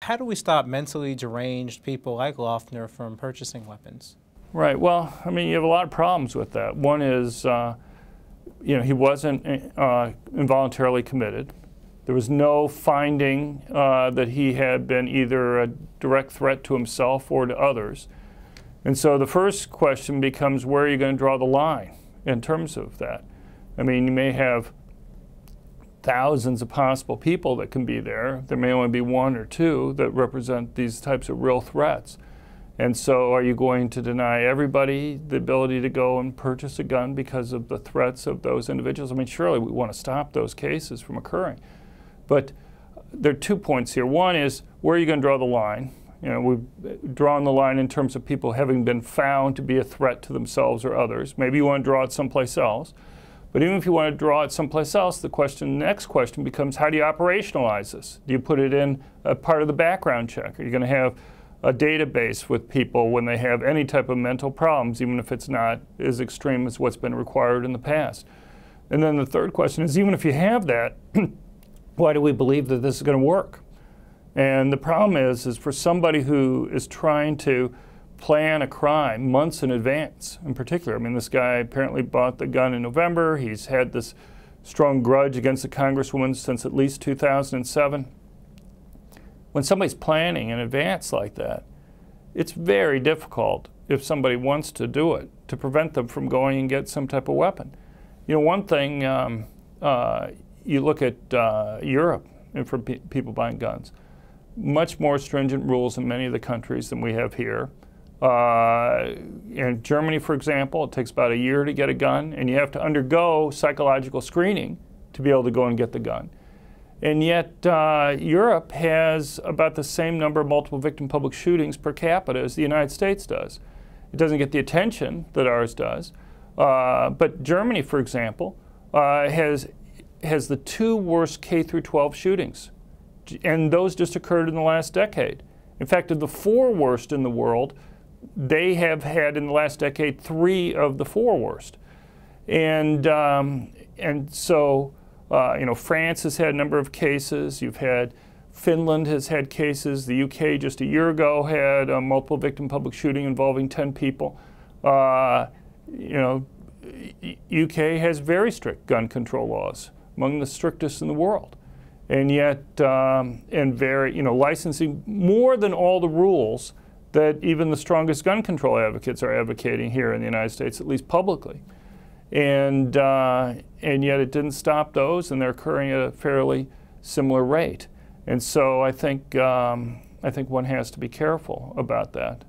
how do we stop mentally deranged people like Loeffner from purchasing weapons? Right. Well, I mean, you have a lot of problems with that. One is, he wasn't involuntarily committed. There was no finding that he had been either a direct threat to himself or to others. And so the first question becomes, where are you going to draw the line in terms of that? I mean, you may have thousands of possible people that can be there. There may only be one or two that represent these types of real threats. And so are you going to deny everybody the ability to go and purchase a gun because of the threats of those individuals? I mean, surely we want to stop those cases from occurring. But there are 2 points here. One is, where are you going to draw the line? We've drawn the line in terms of people having been found to be a threat to themselves or others. Maybe you want to draw it someplace else. But even if you want to draw it someplace else, the next question becomes, how do you operationalize this? Do you put it in a part of the background check? Are you going to have a database with people when they have any type of mental problems, even if it's not as extreme as what's been required in the past? And then the third question is, even if you have that, why do we believe that this is going to work? And the problem is for somebody who is trying to plan a crime months in advance, in particular. I mean, this guy apparently bought the gun in November. He's had this strong grudge against the Congresswoman since at least 2007. When somebody's planning in advance like that, it's very difficult, if somebody wants to do it, to prevent them from going and get some type of weapon. One thing, you look at Europe and for people buying guns, much more stringent rules in many of the countries than we have here. In Germany, for example, it takes about a year to get a gun, and you have to undergo psychological screening to be able to go and get the gun. And yet, Europe has about the same number of multiple victim public shootings per capita as the United States does. It doesn't get the attention that ours does. But Germany, for example, has the 2 worst K through 12 shootings. And those just occurred in the last decade. In fact, of the 4 worst in the world, they have had in the last decade 3 of the 4 worst. And so, France has had a number of cases. You've had Finland has had cases. The UK just a year ago had a multiple victim public shooting involving 10 people. UK has very strict gun control laws, among the strictest in the world. And yet, licensing more than all the rules that even the strongest gun control advocates are advocating here in the United States, at least publicly. And yet it didn't stop those, and they're occurring at a fairly similar rate. And so I think one has to be careful about that.